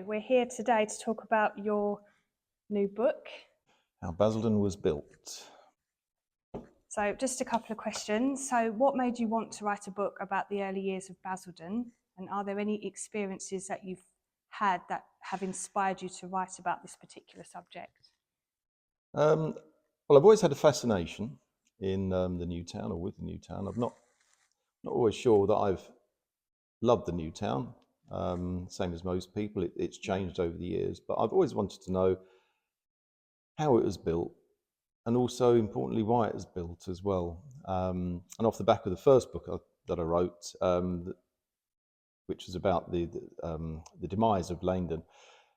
we're here today to talk about your new book. How Basildon was built. So just a couple of questions. So what made you want to write a book about the early years of Basildon? And are there any experiences that you've had that have inspired you to write about this particular subject? Well, I've always had a fascination in the new town, or with the new town. I'm not always sure that I've loved the new town, same as most people. It's changed over the years, but I've always wanted to know how it was built, and also, importantly, why it was built as well. And off the back of the first book that I wrote, which was about the demise of Langdon,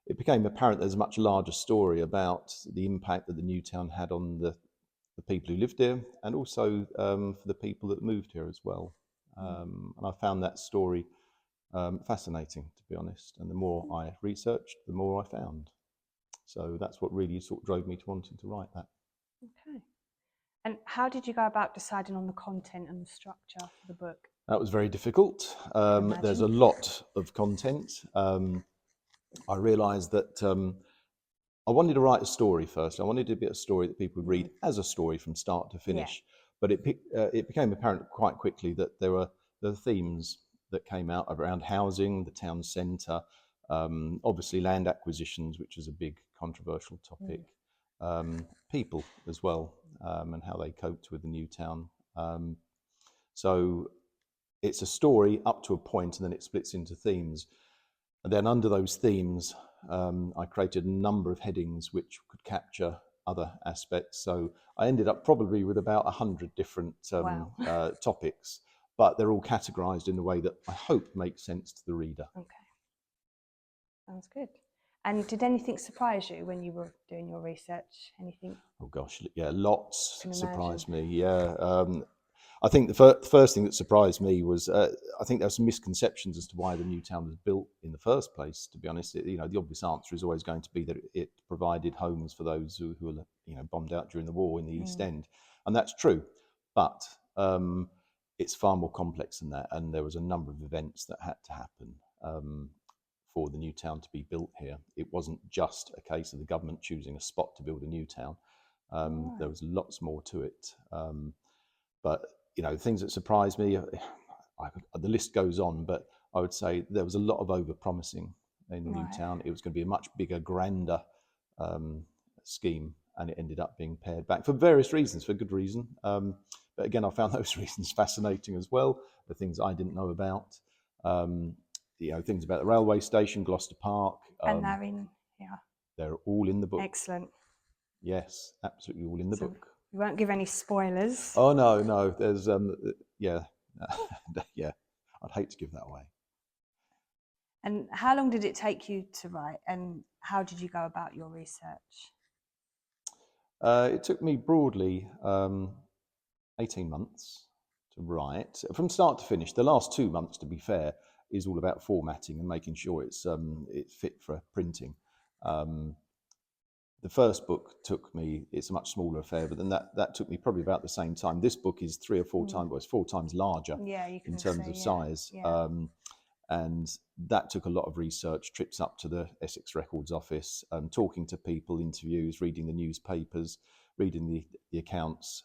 it became apparent there's a much larger story about the impact that the new town had on the people who lived here, and also for the people that moved here as well. And I found that story fascinating, to be honest. And the more I researched, the more I found. So that's what really sort of drove me to wanting to write that. Okay. And how did you go about deciding on the content and the structure for the book? That was very difficult. There's a lot of content. I realised that I wanted to write a story first. I wanted to be a story that people would read as a story from start to finish. But it became apparent quite quickly that there were themes that came out around housing, the town centre, obviously land acquisitions, which is a big controversial topic, people as well, and how they coped with the new town. So it's a story up to a point, and then it splits into themes. And then under those themes, I created a number of headings which could capture other aspects. So I ended up probably with about 100 different topics, but they're all categorized in a way that I hope makes sense to the reader. Okay, sounds good. And did anything surprise you when you were doing your research? Anything? Oh gosh, yeah, lots surprised me. Yeah, I think the first thing that surprised me was I think there were some misconceptions as to why the new town was built in the first place. To be honest, the obvious answer is always going to be that it provided homes for those who were bombed out during the war in the East End, and that's true. But it's far more complex than that, and there was a number of events that had to happen for the new town to be built here. It wasn't just a case of the government choosing a spot to build a new town. There was lots more to it. But things that surprised me, the list goes on, but I would say there was a lot of over-promising in the new town. It was going to be a much bigger, grander scheme, and it ended up being pared back for various reasons, for good reason. But again, I found those reasons fascinating as well, the things I didn't know about. Things about the railway station, Gloucester Park. And they're in here. They're all in the book. Excellent. Yes, absolutely all in the book. You won't give any spoilers. Oh no. There's yeah, I'd hate to give that away. And how long did it take you to write, and how did you go about your research? It took me broadly 18 months to write, from start to finish. The last 2 months, to be fair, is all about formatting and making sure it's fit for printing. The first book took me, it's a much smaller affair, but then that took me probably about the same time. This book is 3 or 4 times, well, it's 4 times larger in terms of size. And that took a lot of research, trips up to the Essex Records Office, talking to people, interviews, reading the newspapers, reading the accounts,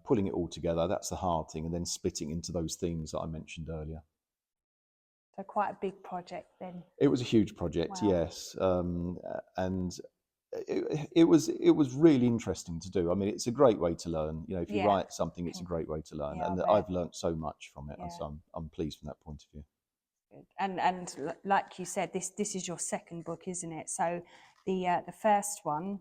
pulling it all together. That's the hard thing, and then splitting into those themes that I mentioned earlier. So quite a big project then. It was a huge project, yes. And it was really interesting to do. I mean, it's a great way to learn. If you write something, it's a great way to learn, and I've learned so much from it. And so I'm pleased from that point of view. Good. And like you said, this is your second book, isn't it? So the first one,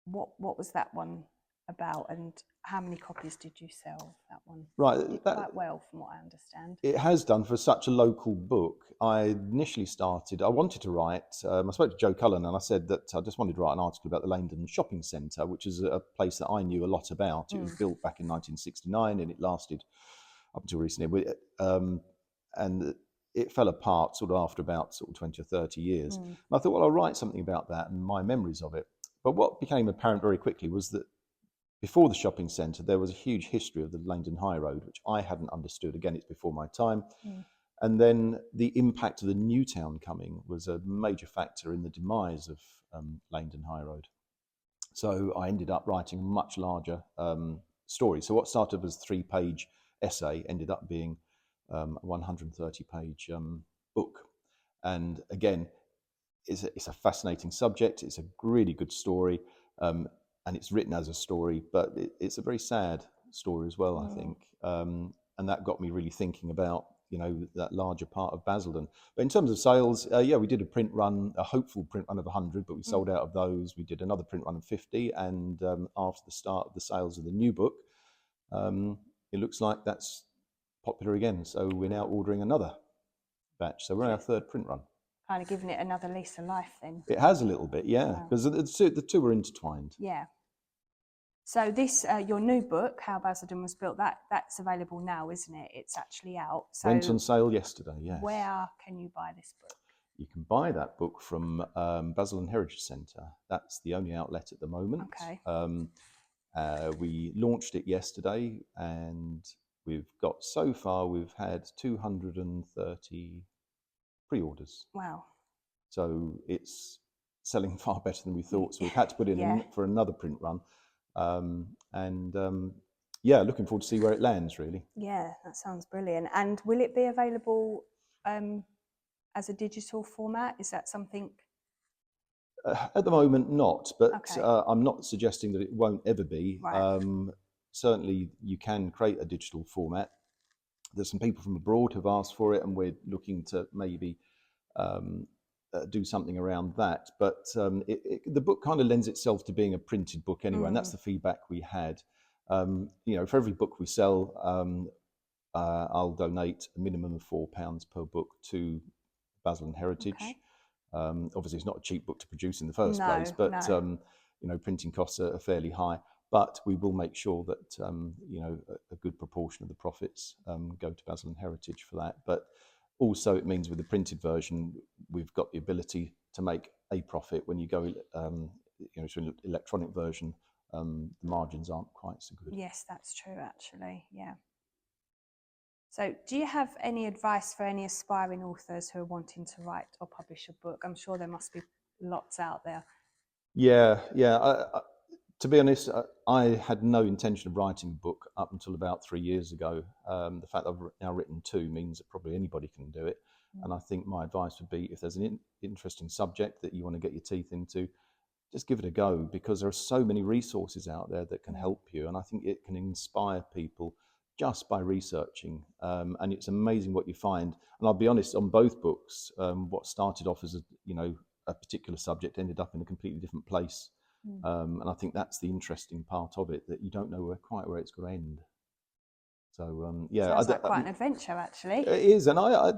what was that one about, and how many copies did you sell that one? Right, it did quite well, from what I understand. It has done for such a local book. I initially I wanted to write, I spoke to Joe Cullen and I said that I just wanted to write an article about the Langdon Shopping Centre, which is a place that I knew a lot about. It was built back in 1969 and it lasted up until recently. And it fell apart sort of after about 20 or 30 years. And I thought, well, I'll write something about that and my memories of it. But what became apparent very quickly was that before the shopping centre, there was a huge history of the Langdon High Road, which I hadn't understood. Again, it's before my time. And then the impact of the new town coming was a major factor in the demise of Langdon High Road. So I ended up writing a much larger story. So what started as a 3-page essay ended up being a 130-page book. And again, it's a fascinating subject. It's a really good story, and it's written as a story, but it's a very sad story as well, I think. And that got me really thinking about, you know, that larger part of Basildon. But in terms of sales, yeah, we did a print run, a hopeful print run of 100, but we sold out of those. We did another print run of 50, and after the start of the sales of the new book, it looks like that's popular again. So we're now ordering another batch. So we're on our 3rd print run. Kind of giving it another lease of life then. It has a little bit, yeah, because the two are intertwined. Yeah. So this, your new book, How Basildon Was Built, that's available now, isn't it? It's actually out. So went on sale yesterday, yes. Where can you buy this book? You can buy that book from Basildon Heritage Centre. That's the only outlet at the moment. Okay. We launched it yesterday, and so far we've had 230 pre-orders. Wow. So it's selling far better than we thought. So we've had to put it in for another print run. Yeah, looking forward to see where it lands, really. Yeah, that sounds brilliant. And will it be available as a digital format? Is that something? At the moment, not, but Okay. I'm not suggesting that it won't ever be. Right. Certainly, you can create a digital format. There's some people from abroad who've asked for it, and we're looking to maybe do something around that. But the book kind of lends itself to being a printed book anyway, and that's the feedback we had. You know, for every book we sell, I'll donate a minimum of £4 per book to Basildon Heritage. Okay. Obviously, it's not a cheap book to produce in the first place, but you know, printing costs are fairly high. But we will make sure that you know, a good proportion of the profits go to Basildon Heritage for that. But also, it means with the printed version, we've got the ability to make a profit. When you go, you know, to an electronic version, the margins aren't quite so good. Yes, that's true, actually. Yeah. So, do you have any advice for any aspiring authors who are wanting to write or publish a book? I'm sure there must be lots out there. Yeah. To be honest, I had no intention of writing a book up until about 3 years ago. The fact that I've now written 2 means that probably anybody can do it. And I think my advice would be, if there's an interesting subject that you want to get your teeth into, just give it a go, because there are so many resources out there that can help you. And I think it can inspire people just by researching. And it's amazing what you find. And I'll be honest, on both books, what started off as a particular subject ended up in a completely different place. And I think that's the interesting part of it, that you don't know quite where it's going to end. So yeah, sounds like quite an adventure, actually. It is, and I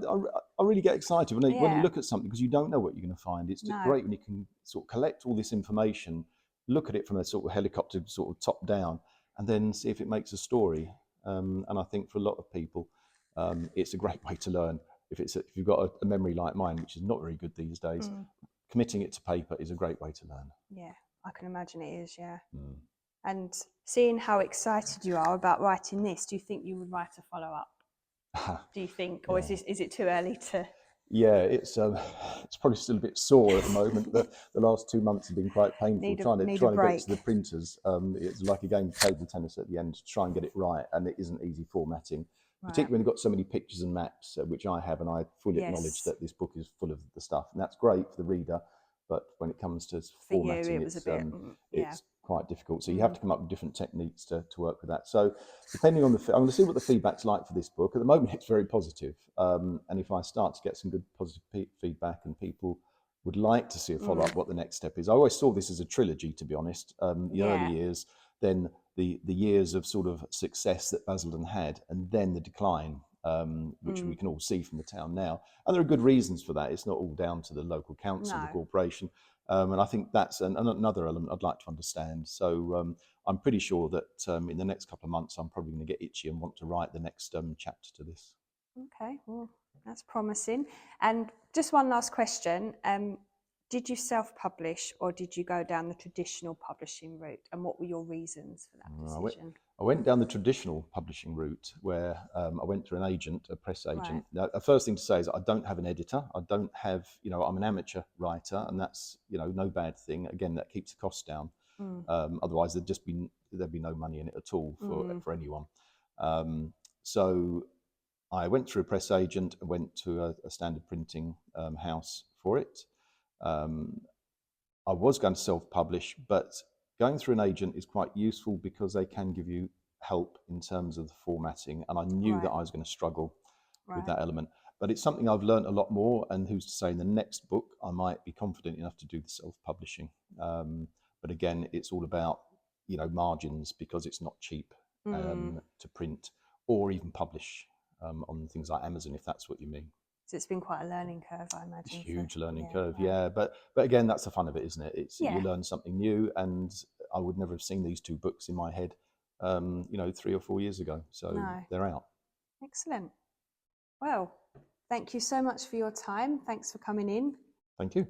really get excited when you look at something, because you don't know what you're going to find. It's just great when you can sort of collect all this information, look at it from a sort of helicopter sort of top down, and then see if it makes a story. And I think for a lot of people, it's a great way to learn. If you've got a memory like mine, which is not very good these days, committing it to paper is a great way to learn. Yeah, I can imagine it is, yeah. And seeing how excited you are about writing this, do you think you would write a follow-up? Do you think, or is it too early to? Yeah, it's probably still a bit sore at the moment. The last 2 months have been quite painful. Trying to get it to the printers. It's like a game of table tennis at the end to try and get it right, and it isn't easy formatting. Particularly when you've got so many pictures and maps, which I have, and I fully acknowledge that this book is full of the stuff, and that's great for the reader. But when it comes to formatting, it's quite difficult. So you have to come up with different techniques to work with that. So depending on I'm going to see what the feedback's like for this book. At the moment, it's very positive. And if I start to get some good positive feedback and people would like to see a follow-up, what the next step is. I always saw this as a trilogy, to be honest. The early years, then the years of sort of success that Basildon had, and then the decline, which we can all see from the town now. And there are good reasons for that. It's not all down to the local council, the corporation. And I think that's another element I'd like to understand. So I'm pretty sure that in the next couple of months, I'm probably going to get itchy and want to write the next chapter to this. Okay, well, that's promising. And just one last question. did you self-publish or did you go down the traditional publishing route? And what were your reasons for that decision? I went down the traditional publishing route where I went through an agent, a press agent. Right. Now, the first thing to say is I don't have an editor. I don't have, I'm an amateur writer, and that's, no bad thing. Again, that keeps the costs down. Otherwise, there'd be no money in it at all for anyone. So I went through a press agent and went to a standard printing house for it. I was going to self-publish, but going through an agent is quite useful because they can give you help in terms of the formatting. And I knew that I was going to struggle with that element. But it's something I've learned a lot more. And who's to say in the next book, I might be confident enough to do the self-publishing. But again, it's all about, margins, because it's not cheap to print or even publish on things like Amazon, if that's what you mean. So it's been quite a learning curve, I imagine. It's a huge learning curve, yeah. But again, that's the fun of it, isn't it? It's you learn something new, and I would never have seen these 2 books in my head, 3 or 4 years ago. So they're out. Excellent. Well, thank you so much for your time. Thanks for coming in. Thank you.